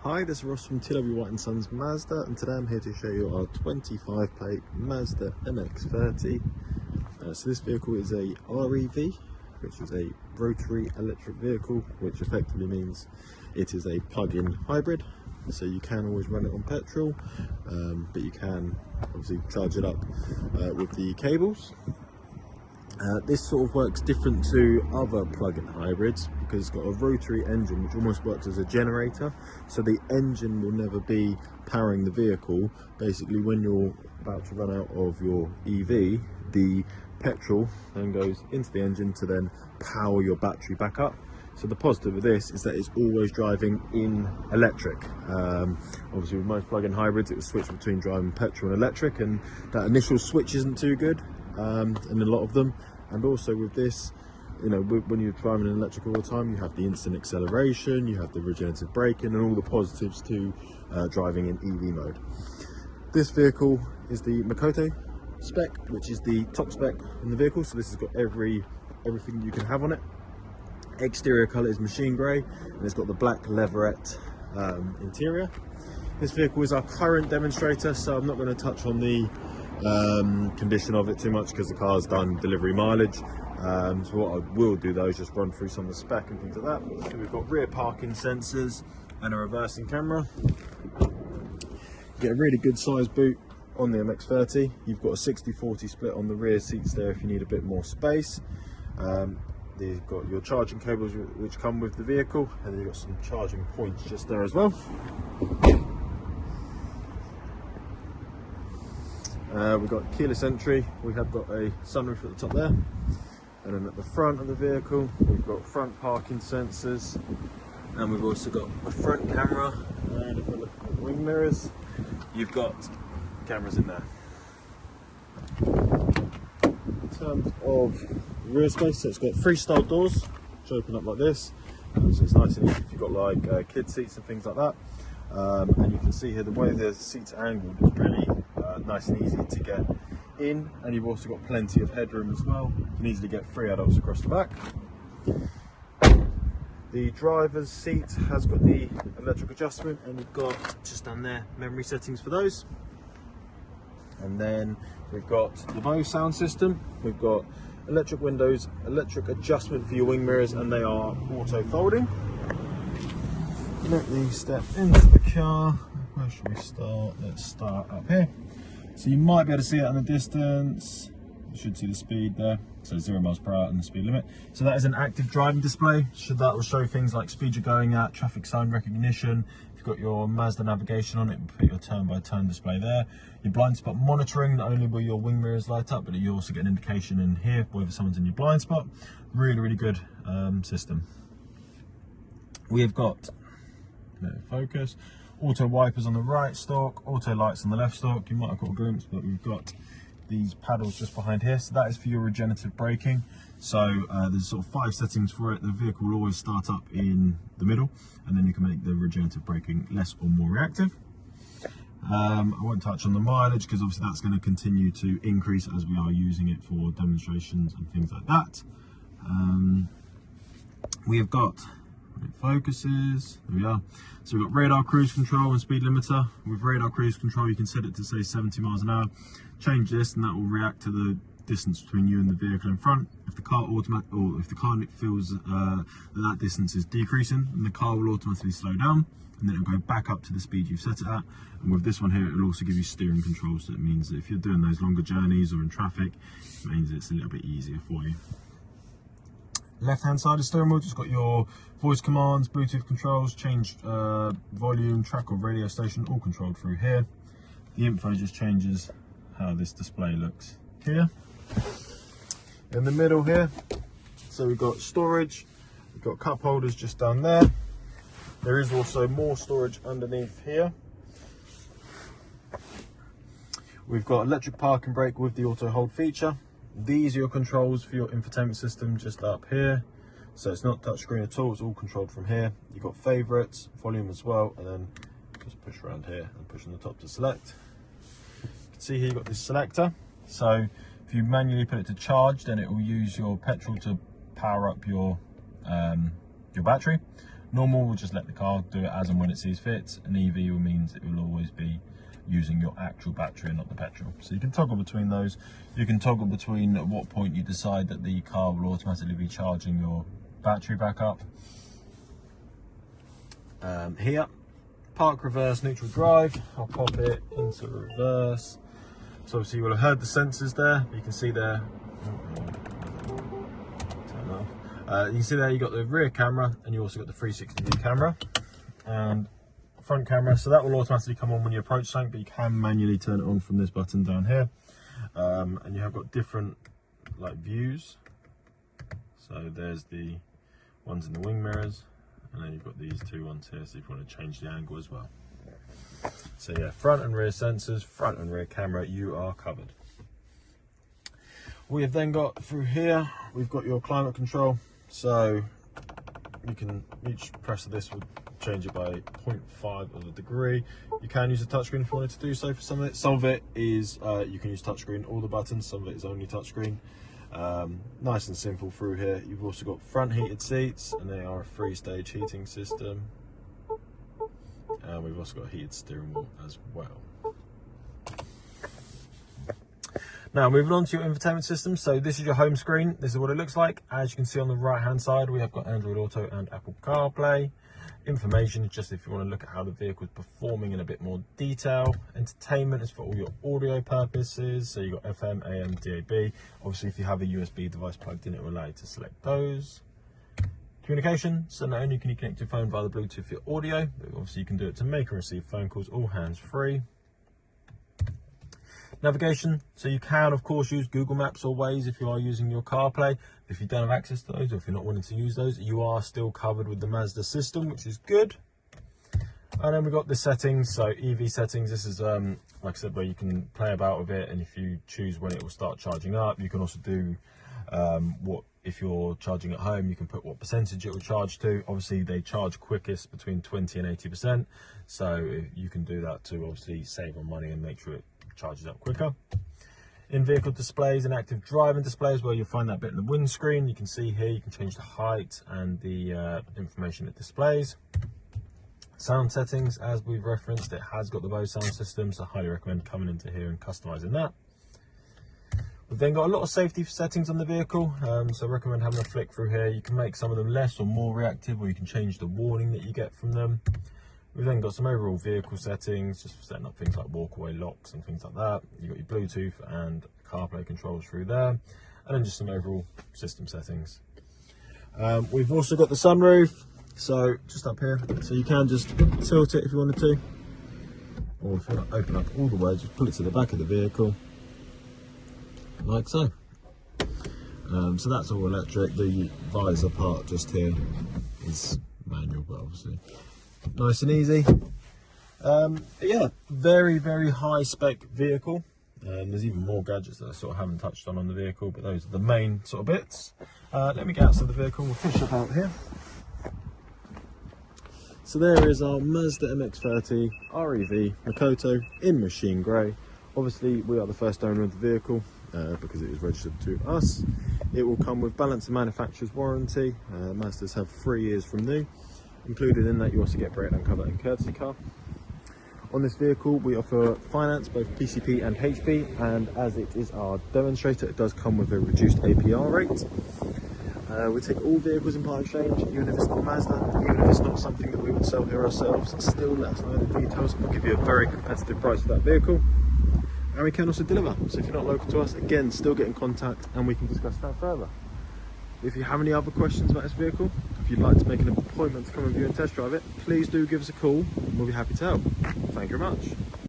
Hi, this is Ross from TW White & Sons Mazda, and today I'm here to show you our 25 plate Mazda MX-30. So this vehicle is a R-EV, which is a rotary electric vehicle, which effectively means it is a plug-in hybrid. So you can always run it on petrol, but you can obviously charge it up with the cables. This sort of works different to other plug-in hybrids because it's got a rotary engine which almost works as a generator, so the engine will never be powering the vehicle. Basically, when you're about to run out of your EV, the petrol then goes into the engine to then power your battery back up. So the positive of this is that it's always driving in electric. Obviously with most plug-in hybrids it will switch between driving petrol and electric, and that initial switch isn't too good in a lot of them. And also with this, you know, when you're driving an electric all the time, you have the instant acceleration, you have the regenerative braking, and all the positives to driving in EV mode. This vehicle is the Makoto spec, which is the top spec in the vehicle. So this has got everything you can have on it. Exterior colour is machine grey, and it's got the black leatherette interior. This vehicle is our current demonstrator, so I'm not going to touch on the condition of it too much because the car's done delivery mileage. So what I will do though is just run through some of the spec and things like that. So we've got rear parking sensors and a reversing camera. You get a really good size boot on the MX-30. You've got a 60-40 split on the rear seats there if you need a bit more space. You've got your charging cables which come with the vehicle, and then you've got some charging points just there as well. We've got keyless entry, we have got a sunroof at the top there, and then at the front of the vehicle we've got front parking sensors, and we've also got a front camera, and if we look at the wing mirrors, you've got cameras in there. In terms of rear space, so it's got freestyle doors which open up like this, so it's nice and easy if you've got like kid seats and things like that. And you can see here the way the seats are angled is really nice and easy to get in, and you've also got plenty of headroom as well. You can easily get 3 adults across the back. The driver's seat has got the electric adjustment, and we've got just down there memory settings for those. And then we've got the Bose sound system, we've got electric windows, electric adjustment for your wing mirrors, and they are auto folding. Let me step into the car. Where should we start? Let's start up here. So you might be able to see it in the distance. You should see the speed there. So 0 miles per hour and the speed limit. So that is an active driving display. That will show things like speed you're going at, traffic sign recognition. If you've got your Mazda navigation on it, put your turn-by-turn display there. Your blind spot monitoring, not only will your wing mirrors light up, but you also get an indication in here whether someone's in your blind spot. Really, really good system. We have got focus, auto wipers on the right stalk, auto lights on the left stalk. You might have got a glimpse, but we've got these paddles just behind here, so that is for your regenerative braking. So there's sort of 5 settings for it. The vehicle will always start up in the middle, and then you can make the regenerative braking less or more reactive. I won't touch on the mileage because obviously that's going to continue to increase as we are using it for demonstrations and things like that. We have got focuses, there we are. So we've got radar cruise control and speed limiter. With radar cruise control you can set it to say 70 miles an hour. Change this and that will react to the distance between you and the vehicle in front. If the car feels that distance is decreasing, then the car will automatically slow down, and then it'll go back up to the speed you've set it at. And with this one here, it will also give you steering control, so it means that if you're doing those longer journeys or in traffic, it means it's a little bit easier for you. Left hand side of the steering wheel, just got your voice commands, Bluetooth controls, change volume, track or radio station, all controlled through here. The info just changes how this display looks here. In the middle here, so we've got storage, we've got cup holders just down there. There is also more storage underneath here. We've got electric park and brake with the auto hold feature. These are your controls for your infotainment system just up here. So it's not touchscreen at all, it's all controlled from here. You've got favourites, volume as well, and then just push around here and push on the top to select. You can see here you've got this selector. So if you manually put it to charge, then it will use your petrol to power up your battery. Normal will just let the car do it as and when it sees fit, and EV means it will always be using your actual battery and not the petrol. So you can toggle between those. You can toggle between at what point you decide that the car will automatically be charging your battery back up. Here, park, reverse, neutral drive. I'll pop it into reverse. So obviously you will have heard the sensors there. You can see there. Turn off. You can see there you got the rear camera, and you also got the 360 view camera and front camera. So that will automatically come on when you approach something, but you can manually turn it on from this button down here. And you have got different like views. So there's the ones in the wing mirrors, and then you've got these two ones here, so if you want to change the angle as well. So yeah, front and rear sensors, front and rear camera, you are covered. We have then got through here, we've got your climate control. So you can, each press of this will change it by 0.5 of a degree. You can use a touchscreen if you wanted to do so for some of it. Some of it is, you can use touchscreen, all the buttons, some of it is only touchscreen. Nice and simple through here. You've also got front heated seats, and they are a 3-stage heating system. And we've also got a heated steering wheel as well. Now moving on to your infotainment system. So this is your home screen. This is what it looks like. As you can see on the right hand side, we have got Android Auto and Apple CarPlay. Information is just if you want to look at how the vehicle is performing in a bit more detail. Entertainment is for all your audio purposes. So you've got FM, AM, DAB. Obviously if you have a USB device plugged in, it will allow you to select those. Communication, so not only can you connect your phone via the Bluetooth for your audio, but obviously you can do it to make and receive phone calls, all hands-free. Navigation, so you can of course use Google Maps or Waze if you are using your CarPlay. If you don't have access to those, or if you're not wanting to use those, you are still covered with the Mazda system, which is good. And then we've got the settings, so EV settings. This is like I said, where you can play about with it, and if you choose when it will start charging up, you can also do what if you're charging at home, you can put what percentage it will charge to. Obviously they charge quickest between 20 and 80%, so you can do that to obviously save on money and make sure it charges up quicker. In-vehicle displays and active driving displays, where you'll find that bit in the windscreen. You can see here you can change the height and the information it displays. Sound settings, as we've referenced, it has got the Bose sound system, so I highly recommend coming into here and customizing that. We've then got a lot of safety settings on the vehicle, so I recommend having a flick through here. You can make some of them less or more reactive, or you can change the warning that you get from them. We've then got some overall vehicle settings, just for setting up things like walkaway locks and things like that. You've got your Bluetooth and CarPlay controls through there, and then just some overall system settings. We've also got the sunroof, so just up here, so you can just tilt it if you wanted to, or if you want to open up all the way, just pull it to the back of the vehicle, like so. So that's all electric. The visor part just here is manual, but obviously nice and easy. Yeah, very high spec vehicle. There's even more gadgets that I sort of haven't touched on the vehicle, but those are the main sort of bits. Let me get outside the vehicle and we'll finish up out here. So there is our Mazda MX-30 R-EV Makoto in machine grey. Obviously we are the first owner of the vehicle because it is registered to us. It will come with balance of manufacturer's warranty. Mazdas have 3 years from new. Included in that you also get breakdown cover and courtesy car. On this vehicle we offer finance, both PCP and HP, and as it is our demonstrator, it does come with a reduced APR rate. We take all vehicles in part exchange, even if it's not Mazda, even if it's not something that we would sell here ourselves. Still let us know the details, we'll give you a very competitive price for that vehicle. And we can also deliver, so if you're not local to us, again, still get in contact and we can discuss that further. If you have any other questions about this vehicle, if you'd like to make an appointment to come and view and test drive it, please do give us a call and we'll be happy to help. Thank you very much.